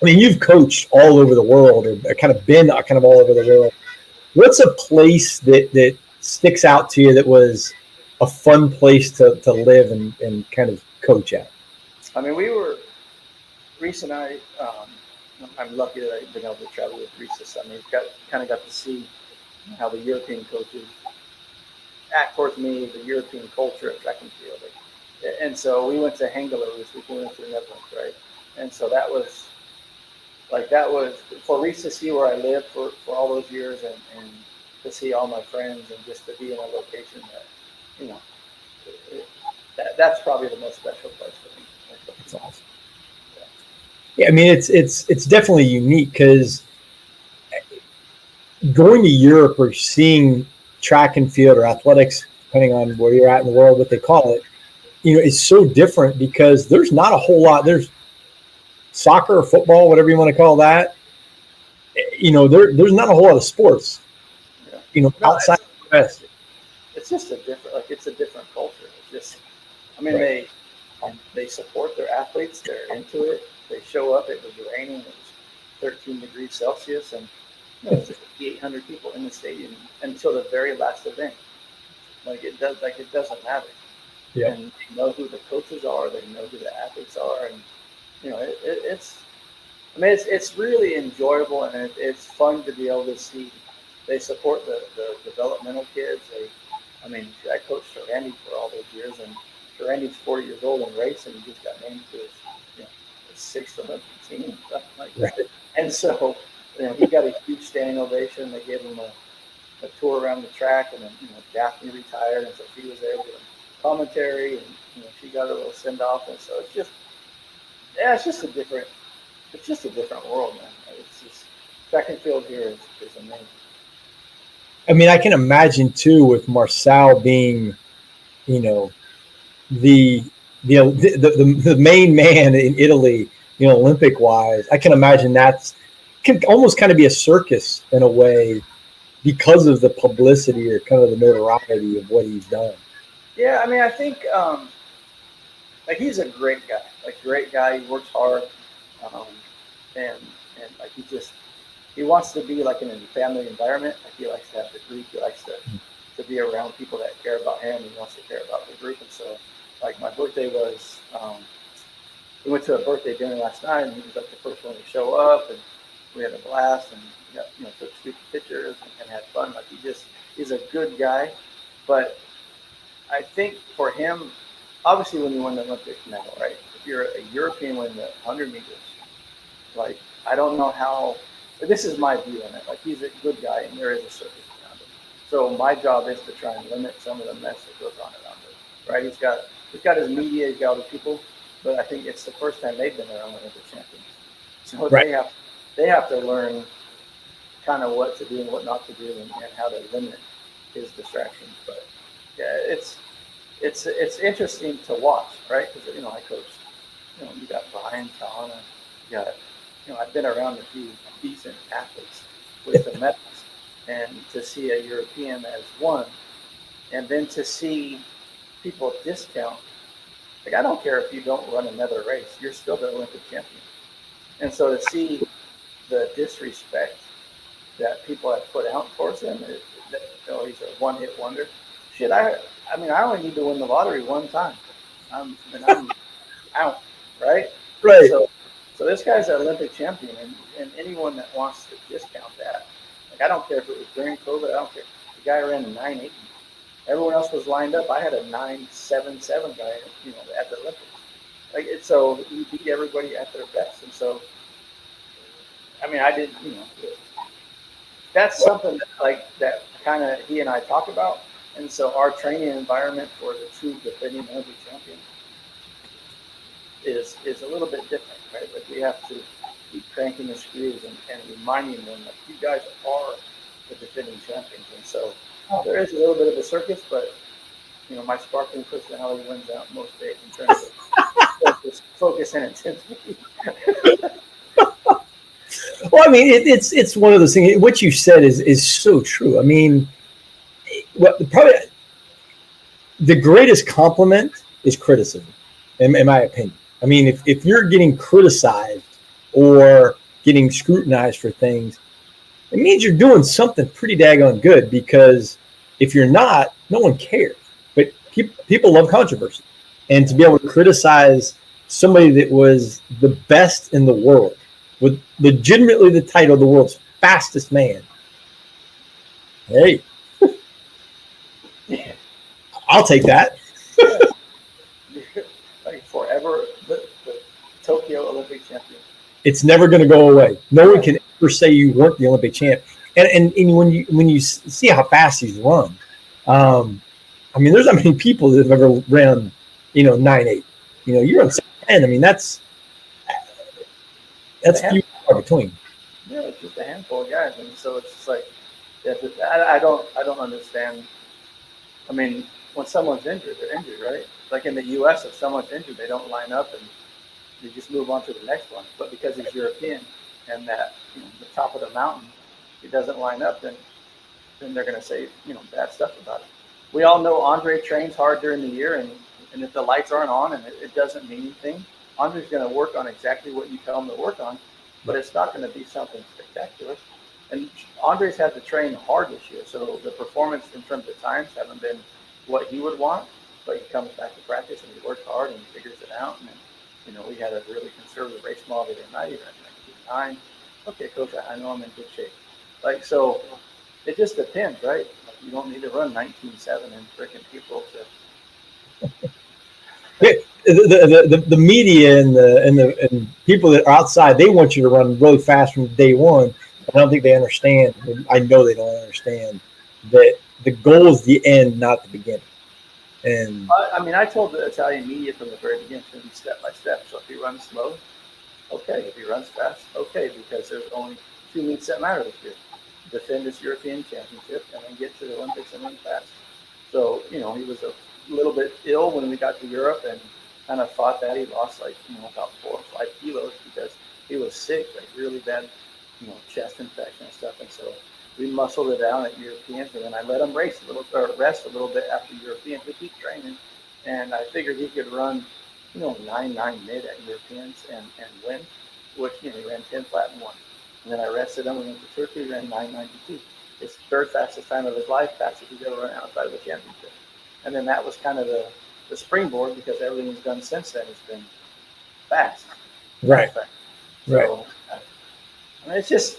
I mean, you've coached all over the world, or kind of been kind of all over the world. What's a place that sticks out to you that was a fun place to live and kind of coach at? I mean, Reese and I'm lucky that I've been able to travel with Reese. I mean, kind of got to see how the European coaches act towards me, the European culture of track and field. And so we went to Hengelo this week. We went to the Netherlands, right? And so that was for Reese to see where I lived for all those years, and to see all my friends, and just to be in a location that, you know, that's probably the most special place for me. That's awesome. Yeah, I mean, it's definitely unique, because going to Europe or seeing track and field or athletics, depending on where you're at in the world, what they call it, you know, is so different, because there's not a whole lot. There's soccer or football, whatever you want to call that. You know, there's not a whole lot of sports, Yeah. you know, No, outside the US. It's just it's a different culture. It's just, I mean, right. They support their athletes. They're into it. They show up. It was raining. It was 13 degrees Celsius, and there's 800 people in the stadium until the very last event. It doesn't matter. Yeah. And they know who the coaches are. They know who the athletes are, and you know, it's really enjoyable, and it's fun to be able to see. They support the developmental kids. I coached Randy for all those years, and Randy's 40 years old in racing. He just got named to his, his 6th Olympic team, something like that. Right. And so, he got a huge standing ovation. They gave him a tour around the track, and then, Daphne retired, and so she was there doing commentary, and she got a little send off, and so it's just a different world, man. It's just, track and field here is amazing. I mean, I can imagine too, with Marcel being, the main man in Italy, Olympic wise. I can imagine can almost kind of be a circus in a way, because of the publicity or kind of the notoriety of what he's done. Yeah, I mean, I think he's a great guy. He works hard, and he wants to be like in a family environment. Like, he likes to have the group. He likes to be around people that care about him. He wants to care about the group. And so, like, my birthday was, we went to a birthday dinner last night, and he was like the first one to show up, and we had a blast, and took stupid pictures and had fun. Like, he's a good guy. But I think for him, obviously, when you win the Olympic medal, right? If you're a European winning the 100 meters, like, I don't know how. This is my view on it. Like, he's a good guy, and there is a circus around him. So my job is to try and limit some of the mess that goes on around it, right? He's got his media, he's got other people, but I think it's the first time they've been around Olympic champions. So right. they have to learn kind of what to do and what not to do, and how to limit his distractions. But yeah, it's interesting to watch, right? Because I coached. You got Bryan Fetzer, you got. I've been around a few decent athletes with the medals, and to see a European as one, and then to see people discount. Like, I don't care if you don't run another race, you're still the Olympic champion. And so to see the disrespect that people have put out towards him, he's a one-hit wonder. Shit, I only need to win the lottery one time. I'm out, right? Right. So this guy's an Olympic champion, and anyone that wants to discount that, like, I don't care if it was during COVID, I don't care. The guy ran a 9.80. Everyone else was lined up. I had a 9.77 guy, at the Olympics. Like, so he beat everybody at their best. And so, I mean, I didn't, that's something that kind of he and I talk about. And so our training environment for the two defending Olympic champions is a little bit different, right? Like, we have to keep cranking the screws and reminding them that you guys are the defending champions. And so there is a little bit of a circus, but my sparkling personality wins out most days in terms of focus and intensity. Well, I mean, it's one of those things. What you said is so true. I mean, probably the greatest compliment is criticism, in my opinion. I mean, if you're getting criticized or getting scrutinized for things, it means you're doing something pretty daggone good, because if you're not, no one cares. But people love controversy. And to be able to criticize somebody that was the best in the world, with legitimately the title of the world's fastest man, hey, I'll take that. Like forever, the Tokyo Olympic champion. It's never going to go away. No one can ever say you weren't the Olympic champ. And when you see how fast he's run, I mean, there's not many people that have ever ran, 9.8. You run 7.10. I mean, that's few far between. Yeah, it's just a handful of guys, and so it's just like, I don't understand. I mean, when someone's injured, they're injured, right? Like in the U.S., if someone's injured, they don't line up and you just move on to the next one. But because he's European and that the top of the mountain, he doesn't line up, then they're going to say bad stuff about it. We all know Andre trains hard during the year, and if the lights aren't on and it doesn't mean anything, Andre's going to work on exactly what you tell him to work on, but it's not going to be something spectacular. And Andre's had to train hard this year, so the performance in terms of times haven't been what he would want, but he comes back to practice and he works hard and he figures it out. And we had a really conservative race model the other night. He ran 19.9. Okay, coach, I know I'm in good shape. Like, so it just depends, right? Like, you don't need to run 19.7 and freaking people to. The media and people that are outside, they want you to run really fast from day one. I don't think they understand. I know they don't understand that the goal is the end, not the beginning. And I told the Italian media from the very beginning, it's going to be step by step. So if he runs slow, okay. If he runs fast, okay. Because there's only 2 meets that matter this year: defend his European championship and then get to the Olympics and run fast. So he was a little bit ill when we got to Europe, and kind of thought that he lost about 4 or 5 kilos because he was sick, like really bad, chest infection and stuff. And so we muscled it down at Europeans, and then I let him rest a little bit after Europeans. We keep training, and I figured he could run, 9.9 mid at Europeans and win, which he ran 10 flat and 1. And then I rested him. We went to Turkey, ran 9.92. His third fastest time of his life, fastest he's ever run outside of the championship. And then that was kind of the springboard, because everything he's done since then has been fast. Right. Fast. Right. So, it's just,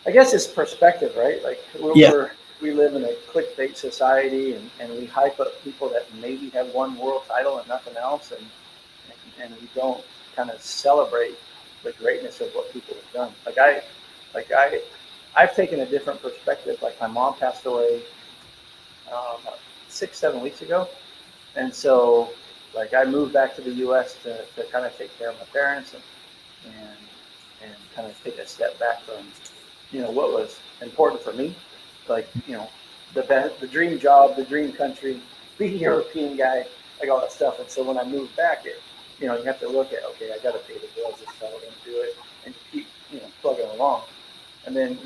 I guess it's perspective, right? Like we live in a clickbait society, and we hype up people that maybe have won world title and nothing else, and we don't kind of celebrate the greatness of what people have done. I've taken a different perspective. Like, my mom passed away about 6-7 weeks ago, and so I moved back to the U.S. to kind of take care of my parents and kind of take a step back from what was important for me, the dream job, the dream country, being a European guy, like all that stuff. And so when I moved back, you have to look at, okay, I got to pay the bills, just settle into it, and keep plugging along. And then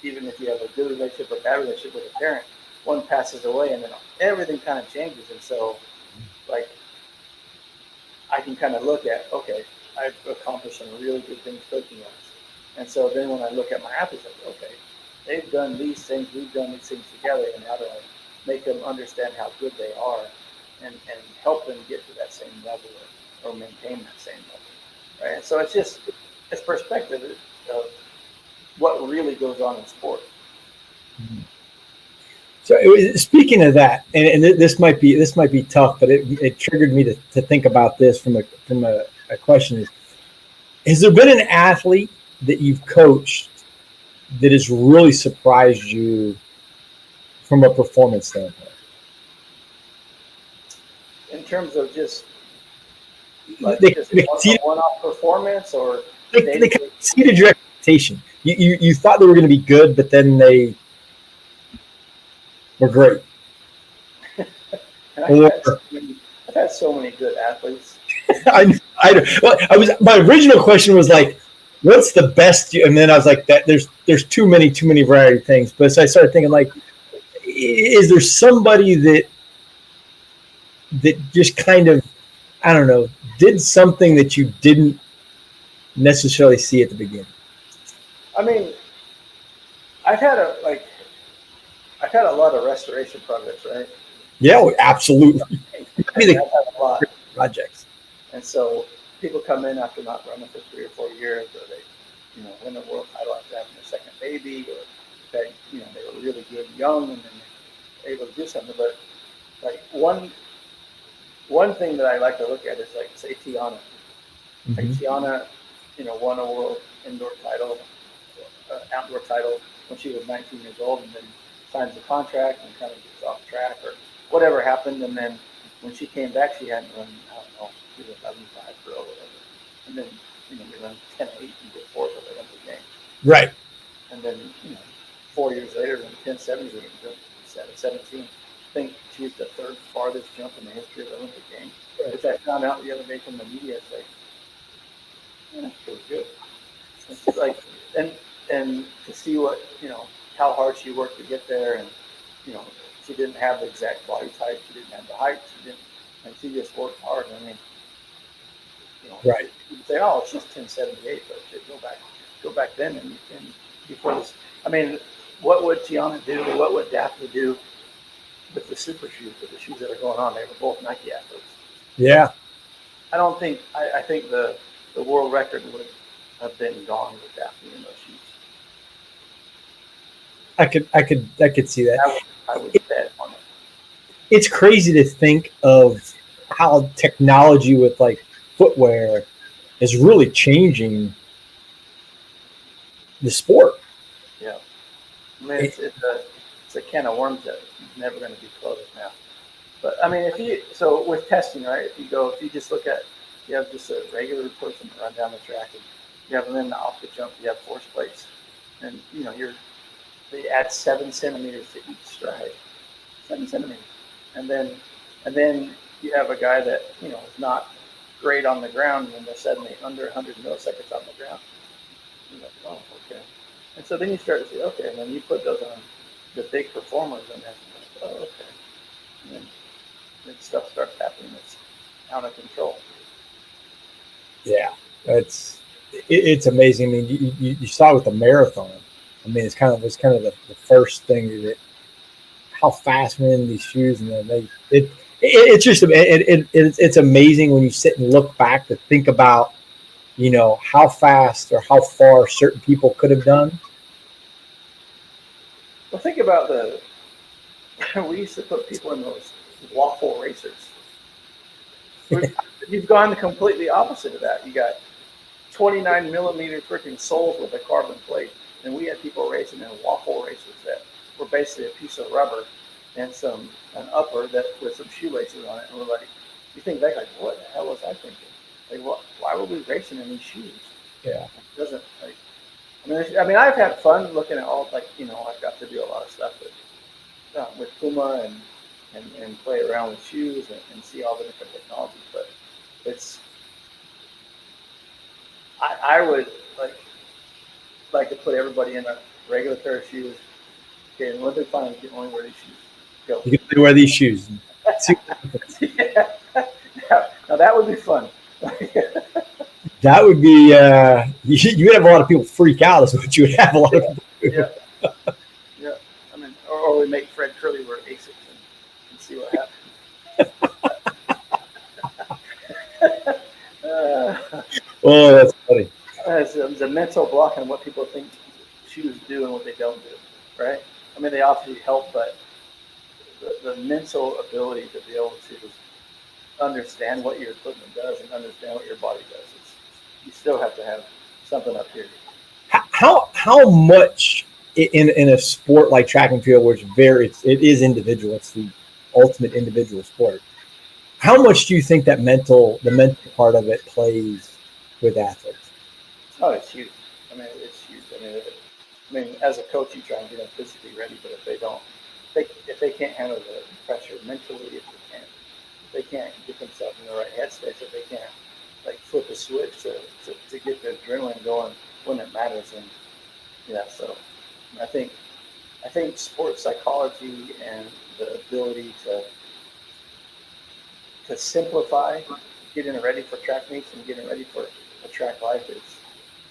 even if you have a good relationship or bad relationship with a parent, one passes away, and then everything kind of changes. And so I can kind of look at, okay, I've accomplished some really good things coaching-wise. And so then when I look at my athletes, I go, okay, they've done these things, we've done these things together, and how do I make them understand how good they are and help them get to that same level or maintain that same level, right? And so it's perspective of what really goes on in sport. Mm-hmm. So speaking of that, and this might be tough, but it triggered me to think about this from a question: has there been an athlete that you've coached that has really surprised you from a performance standpoint? In terms of just just one-off performance, or they exceeded your expectation. You thought they were going to be good, but then they were great. I've had so many good athletes. My original question was like, what's the best? And then I was like, that there's too many variety of things. But so I started thinking, like, is there somebody that just kind of, I don't know, did something that you didn't necessarily see at the beginning? I mean, I've had a lot of restoration projects, right? Yeah, absolutely. I've had a lot. Projects. And so people come in after not running for 3 or 4 years, or they, win a world title after having their second baby, or they, they were really good young, and then they're able to do something. But like one thing that I like to look at is like, say, Tiana. Like Tiana, won a world indoor title, outdoor title when she was 19 years old, and then signs a contract and kind of gets off track or whatever happened. And then when she came back, she hadn't run, I don't know, she was 11.5 pro or whatever. And then, you run 10.8 and get fourth at the Olympic Games. Right. And then, 4 years later, run 10.7 and 17. I think she's the third farthest jump in the history of the Olympic Games. Right. Which I found out the other day from the media. It's like, that's pretty good. It's like, and to see what, how hard she worked to get there, and, she didn't have the exact body type, she didn't have the height, and she just worked hard. I mean, right. You say, oh, it's just 10.78, but go back then and before this. I mean, what would Tiana do, or what would Daphne do with the super shoes, with the shoes that are going on? They were both Nike athletes. Yeah. I think the world record would have been gone with Daphne in those shoes. I could see that. I would bet on it. It's crazy to think of how technology with like footwear is really changing the sport. Yeah. I mean, it's a can of worms that's never going to be closed now. But I mean, so with testing, right? If you just look at, you have just a regular person run down the track, and you have them in the off the jump, you have force plates, and they add 7 centimeters to each stride, 7 centimeters, and then you have a guy that is not great on the ground, and they're suddenly under 100 milliseconds on the ground. You're like, oh, okay. And so then you start to say, okay, and then you put those on the big performers, and then oh, okay, and then stuff starts happening that's out of control. Yeah, it's amazing. I mean, you saw it with the marathon. I mean, it was kind of the first thing that how fast men in these shoes, and then it's just it's amazing when you sit and look back to think about how fast or how far certain people could have done. Well, think about we used to put people in those waffle racers. You've gone completely opposite of that. You got 29 millimeter freaking soles with a carbon plate, and we had people racing in waffle racers that were basically a piece of rubber and an upper that with some shoelaces on it. And we're like, you think back like, what the hell was I thinking? Like, why were we racing in these shoes? Yeah, it doesn't like. I mean, I've had fun looking at all I've got to do a lot of stuff with Puma and play around with shoes and see all the different technologies, but I would like to put everybody in a regular pair of shoes. Okay, and Olympic finals, you can only wear these shoes. Go. You can wear these shoes. Yeah. Now that would be fun. That would be you would have a lot of people freak out. Is what you would have a lot of people do. Yeah. Yeah. I mean, or we make Fred Curley wear Asics and see what happens. Oh, that's funny. It's a mental block on what people think shoes do and what they don't do, right? I mean, they obviously help, but the mental ability to be able to understand what your equipment does and understand what your body does, you still have to have something up here. How much in a sport like track and field, which it is individual, it's the ultimate individual sport. How much do you think that the mental part of it plays with athletes? Oh, it's huge. I mean, it's huge. I mean, as a coach, you try and get them physically ready, but if they can't handle the pressure mentally, if they can't get themselves in the right headspace, if they can't flip a switch to get the adrenaline going when it matters, and so I think sports psychology and the ability to simplify getting ready for track meets and getting ready for a track life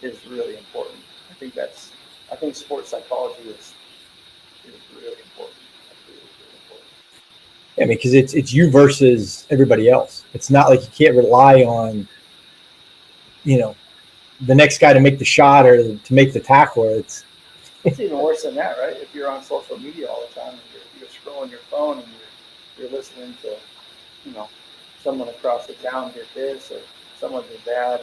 is really important. I think sports psychology is really important. Really, really important. I mean, because it's you versus everybody else. It's not like you can't rely on, the next guy to make the shot or to make the tackle. It's even worse than that, right? If you're on social media all the time and you're scrolling your phone and you're listening to, someone across the town did this or someone did that,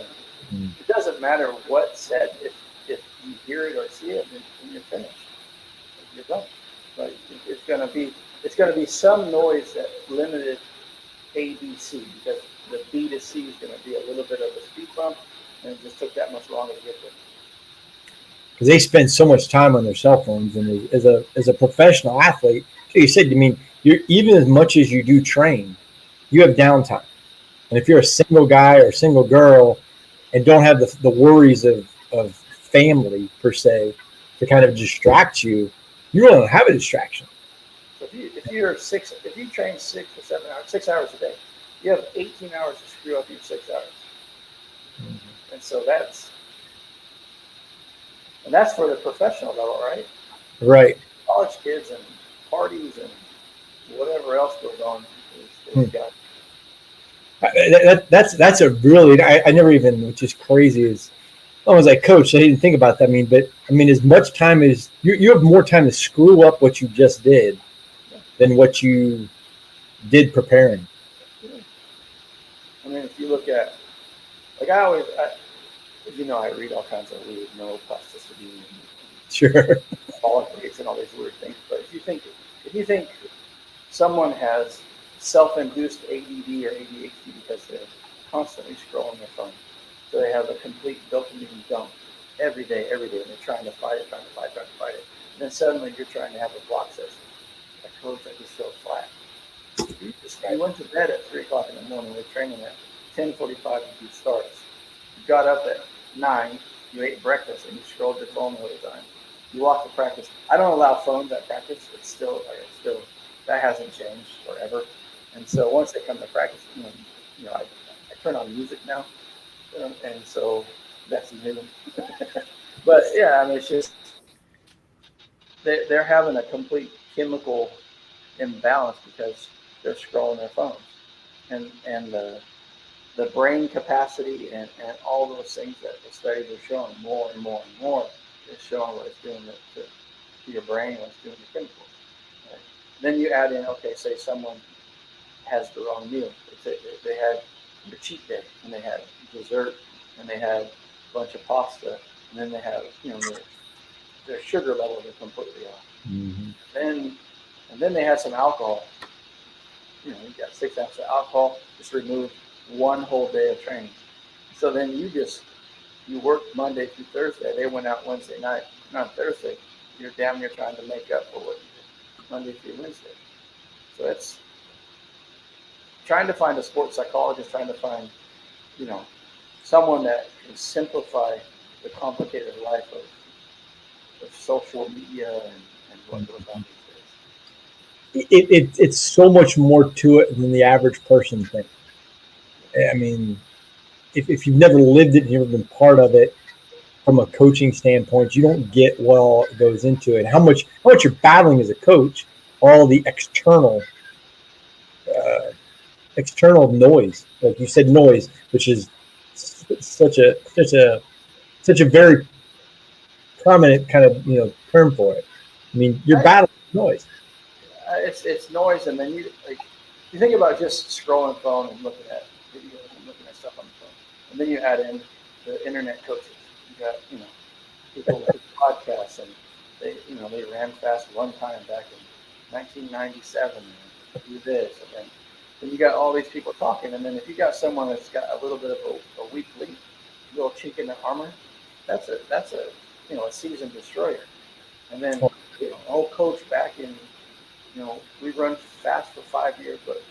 and it doesn't matter what's said. If you hear it or see it, then you're finished. You're done. Right? It's gonna be some noise that limited A, B, C, because the B to C is going to be a little bit of a speed bump, and it just took that much longer to get there. Because they spend so much time on their cell phones, and as a professional athlete, like you said, I mean, you're even as much as you do train, you have downtime. And if you're a single guy or a single girl and don't have the worries of family per se to kind of distract you, you really don't have a distraction. So if you train 6 or 7 hours, 6 hours a day, you have 18 hours to screw up your 6 hours. Mm-hmm. And so that's for the professional level, right? Right. College kids and parties and whatever else goes on is got. That's a really, I never even, which is crazy, is almost like coach. I didn't think about that. I mean, as much time as you have more time to screw up what you just did than what you did preparing. I mean, if you look at, like I read all kinds of weird neuroplasticity and sure, politics and all these weird things. But if you think someone has self-induced ADD or ADHD because they're constantly scrolling their phone, so they have a complete dopamine dump every day, and they're trying to fight it. And then suddenly you're trying to have a block session. Like, coach, I just feel flat. You went to bed at 3 o'clock in the morning. We're training at 10:45 you starts. You got up at 9. You ate breakfast and you scrolled your phone all the time. You walked to practice. I don't allow phones at practice. It's still that hasn't changed forever. And so once they come to practice, I turn on music now, and so that's new. But yeah, I mean, it's just they're having a complete chemical imbalance because they're scrolling their phones, and the brain capacity and all those things that the studies are showing more and more and more is showing what it's doing to your brain, what it's doing to chemicals. Right? Then you add in, okay, say someone has the wrong meal. They had their cheat day and they had dessert and they had a bunch of pasta and then they have their sugar levels are completely off. Mm-hmm. And then they had some alcohol. You got 6 ounces of alcohol, just removed one whole day of training. So then you worked Monday through Thursday. They went out Wednesday night. And on Thursday, you're damn near trying to make up for what you did Monday through Wednesday. So it's trying to find a sports psychologist, trying to find, someone that can simplify the complicated life of social media and what goes on these days. It's so much more to it than the average person thinks. I mean, if you've never lived it and you've never been part of it from a coaching standpoint, you don't get what all goes into it. How much you're battling as a coach, all the external noise, like you said, noise, which is such a very prominent kind of term for it. I mean, you're battling noise. It's noise, and then you think about just scrolling phone and looking at videos and looking at stuff on the phone, and then you add in the internet coaches. You got people with podcasts, and they ran fast one time back in 1997 and do this, and then you got all these people talking, and then if you got someone that's got a little bit of a weak link, a little chink in the armor, that's a seasoned destroyer. And then coach back in we run fast for 5 years, but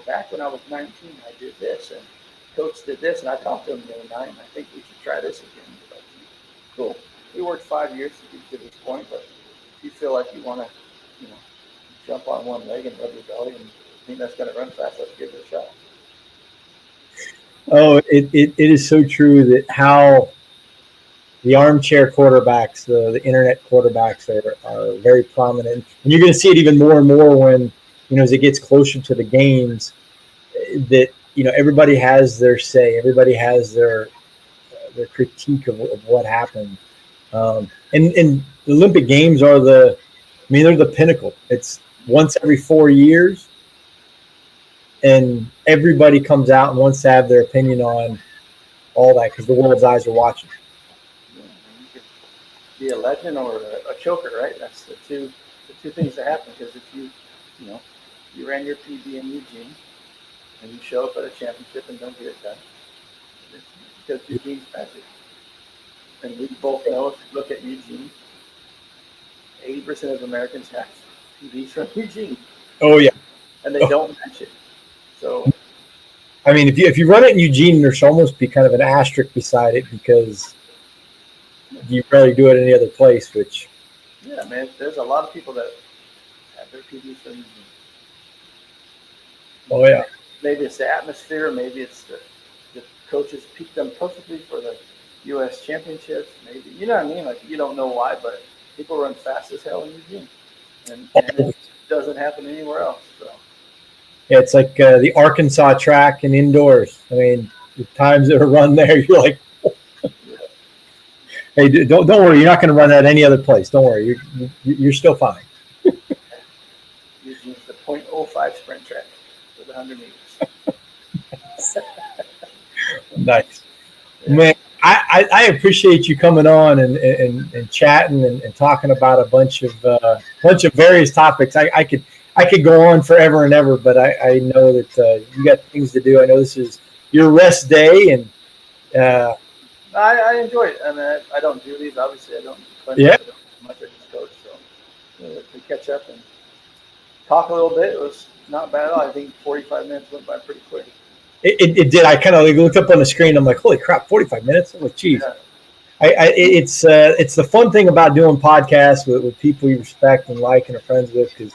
back when I was 19, I did this, and coach did this, and I talked to him the other night, and I think we should try this again. Like, cool. We worked 5 years to get to this point, but if you feel like you want to, jump on one leg and rub your belly and think that's going to run fast, let's give it a shot. Oh, it is so true that how the armchair quarterbacks, the internet quarterbacks are very prominent. And you're going to see it even more and more when, as it gets closer to the games, that, everybody has their say. Everybody has their critique of what happened. And the Olympic Games are they're the pinnacle. It's once every 4 years. And everybody comes out and wants to have their opinion on all that because the world's eyes are watching. You could be a legend or a choker, right? That's the two things that happen. Because if you ran your PB in Eugene and you show up at a championship and don't get it done, it's because Eugene's magic. And we both know if you look at Eugene, 80% of Americans have PBs from Eugene. Oh yeah, and they don't match it. So, if you run it in Eugene, there should almost be kind of an asterisk beside it because you rarely do it any other place. Which, yeah, man, there's a lot of people that have their PBs from Eugene. Oh yeah. Maybe it's the atmosphere. Maybe it's the coaches picked them perfectly for the U.S. championships. Maybe you know what I mean. Like you don't know why, but people run fast as hell in Eugene, and it doesn't happen anywhere else. So. Yeah, it's like the Arkansas track and indoors. The times that are run there, you're like, hey, don't worry, you're not going to run that any other place. Don't worry, you're still fine. Eugene's the .05 sprint track for the 100 meters. Nice, yeah. Man. I appreciate you coming on and chatting and talking about a bunch of various topics. I could go on forever and ever, but I know that you got things to do. I know this is your rest day, and I enjoy it. I don't do these. Obviously, I don't do much. I just coach, so to catch up and talk a little bit, it was not bad at all. I think 45 minutes went by pretty quick. It did. I kind of looked up on the screen. I'm like, holy crap, 45 minutes. I'm like, geez. Yeah. It's the fun thing about doing podcasts with people you respect and like and are friends with, because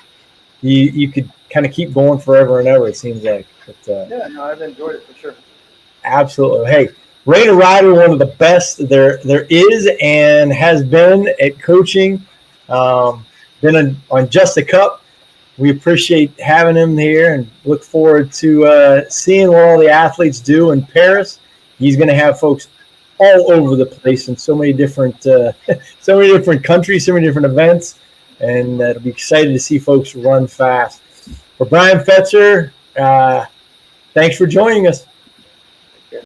you could kind of keep going forever and ever, it seems like. But, I've enjoyed it for sure. Absolutely. Hey, Rana Reider, one of the best there is and has been at coaching. Been on Just the Cup. We appreciate having him here and look forward to seeing what all the athletes do in Paris. He's going to have folks all over the place in so many different countries, so many different events, and it'll be excited to see folks run fast. For Bryan Fetzer, thanks for joining us.